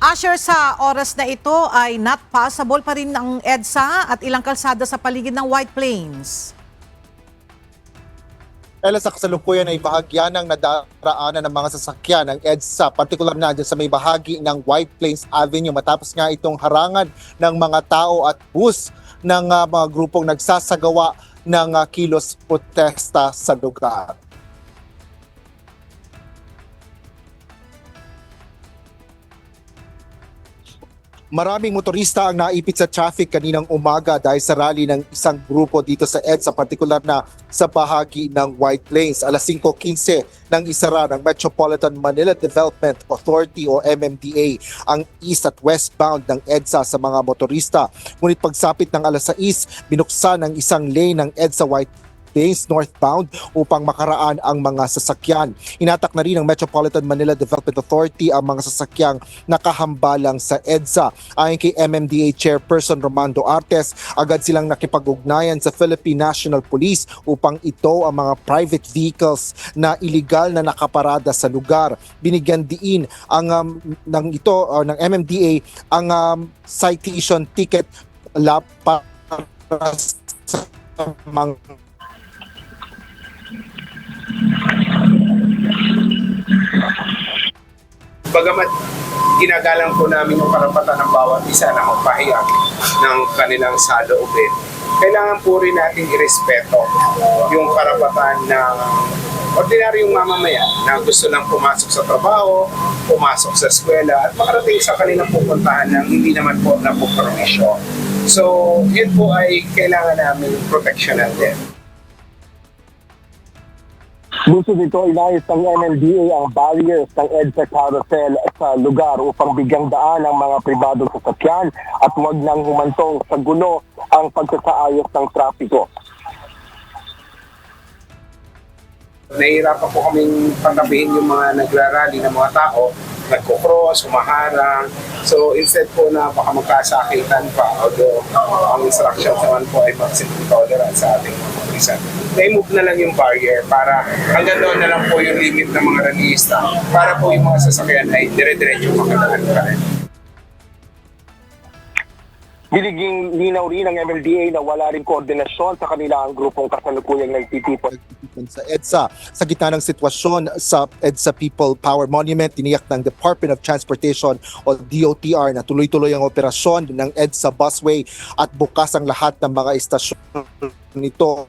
Asher, sa oras na ito ay not passable pa rin ang EDSA at ilang kalsada sa paligid ng White Plains. Ella, sa kasalukuyan ay bahagya ng nadaraanan ng mga sasakyan ng EDSA, partikular na dyan sa may bahagi ng White Plains Avenue matapos nga itong harangan ng mga tao at bus ng mga grupong nagsasagawa ng kilos protesta sa lugar. Maraming motorista ang naipit sa traffic kaninang umaga dahil sa rally ng isang grupo dito sa EDSA, partikular na sa bahagi ng White Plains. Alas 5:15 nang isara ng Metropolitan Manila Development Authority o MMDA ang east at westbound ng EDSA sa mga motorista. Ngunit pagsapit ng alas 6, binuksan ang isang lane ng EDSA White Plains northbound upang makaraan ang mga sasakyan. Hinatak na rin ng Metropolitan Manila Development Authority ang mga sasakyang nakahambalang sa EDSA. Ayon kay MMDA Chairperson Romando Artes, agad silang nakipag-ugnayan sa Philippine National Police upang ito ang mga private vehicles na iligal na nakaparada sa lugar. Binigyan diin ang ng MMDA ang citation ticket para sa mga Bagamat ginagalang po namin yung karapatan ng bawat isa na magpahayag ng kanilang saloobin, kailangan po rin natin irespeto yung karapatan ng ordinaryong mamamayan na gusto lang pumasok sa trabaho, pumasok sa eskwela at makarating sa kanilang pupuntahan ng hindi naman po napupermisyo. So, yun po ay kailangan namin proteksyonan din. Gusto nito inayos ng MMDA ang barriers ng EDSA carousel sa lugar upang bigyang daan ang mga pribadong sasakyan at huwag nang humantong sa gulo ang pagsasaayos ng trapiko. Nahihirapan po kaming patabihin yung mga nagrarally ng mga tao, nagkukross, humaharang. So instead po na baka magkasakitan pa, although ang instructions naman po ay maximum tolerance sa ating mga motorista, na-move na lang yung barrier para hanggang doon na lang po yung limit ng mga rallyista para po yung mga sasakyan ay dire-diretso makadaan pa rin. Biniging linaw rin ng MMDA na wala rin koordinasyon sa kanila ang grupong kasalukuyang nagtitipon sa EDSA. Sa gitna ng sitwasyon sa EDSA People Power Monument, tiniyak ng Department of Transportation o DOTR na tuloy-tuloy ang operasyon ng EDSA busway at bukas ang lahat ng mga istasyon nito.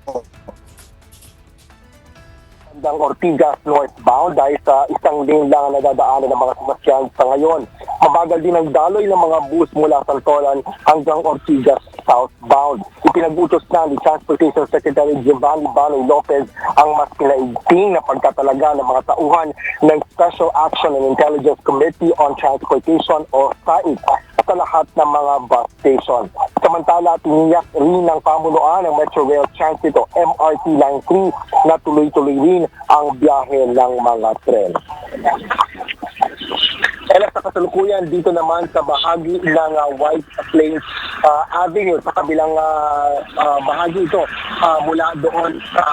ng Ortigas northbound dahil sa isang lane lang ang nadadaanan ng mga sasakyan sa ngayon. Mabagal din ang daloy ng mga bus mula Santolan hanggang Ortigas southbound. Ipinag-utos na ni Transportation Secretary Giovanni Banoy Lopez ang mas pinaigting na pagtatalaga ng mga tauhan ng Special Action and Intelligence Committee on Transportation o SAIC sa lahat ng mga bus station. Samantala, tiniyak rin ng pamunuan ng Metro Rail Transit o MRT Line 3 na tuloy-tuloy rin ang biyahe ng mga tren. Sa kasalukuyan dito naman sa bahagi ng White Plains Avenue sa kabilang bahagi ito mula doon sa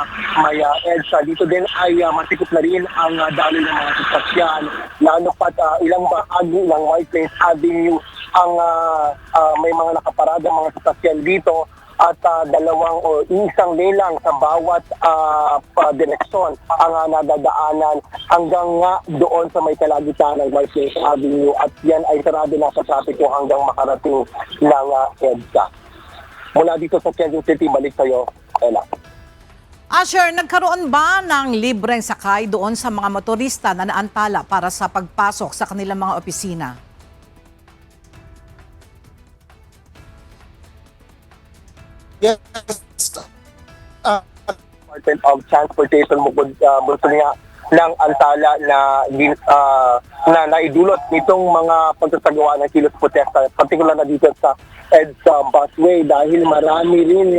may EDSA. Dito din ay masikip na rin ang daloy ng mga sasakyan, lalo pat ilang bahagi ng White Plains Avenue ang may mga nakaparada mga sasakyan dito at dalawang o isang lane lang sa bawat direksyon ang nadadaanan hanggang nga doon sa may kalagitnaan ng White Plains Avenue at yan ay sarado na sa trapiko hanggang makarating ng EDSA. Mula dito sa Quezon City, balik sa'yo, Ella. Asher, nagkaroon ba ng libreng sakay doon sa mga motorista na naantala para sa pagpasok sa kanilang mga opisina? Yes. Department of Transportation bukod nga ng antala na naidulot nitong mga pagsasagawa ng kilos protesta, partikular na dito sa EDSA busway dahil marami rin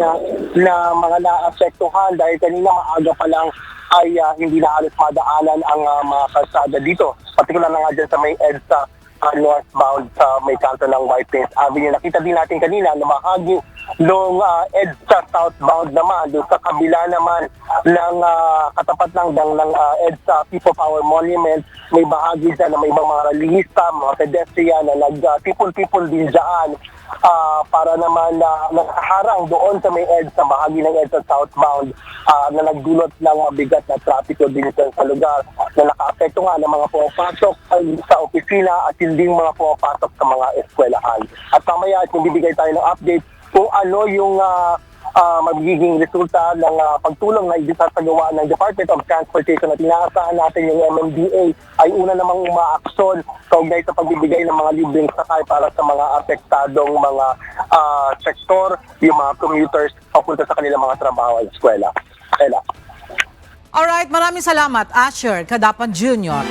na mga naapektuhan dahil kanina maaga pa lang ay hindi na halos madaanan ang mga kalsada dito, partikular na nga dyan sa may EDSA northbound sa may kanto ng White Plains Avenue. Nakita din natin kanina na bahagi nung EDSA southbound naman, doon sa kabila naman ng katapat lang ng EDSA People Power Monument, may bahagi dyan na may ibang mga relihista, mga pedestrian na nag-tipon-tipon din dyan para naman nakaharang doon sa may EDSA, bahagi ng EDSA southbound na nagdulot ng mabigat na trapiko din sa lugar na naka-apekto nga ng mga pumapasok sa opisina at hindi mga pumapasok sa mga eskwelahan. At mamaya at bibigay tayo ng update kung ano yung magiging resulta ng pagtulong na isasagawa ng Department of Transportation at inaasahan natin yung MMDA ay una namang umaaksyon kaugnay sa pagbibigay ng mga libreng sakay para sa mga apektadong mga sektor, yung mga commuters papunta sa kanilang mga trabaho at eskwela. Alright, maraming salamat, Asher Kadapan Jr.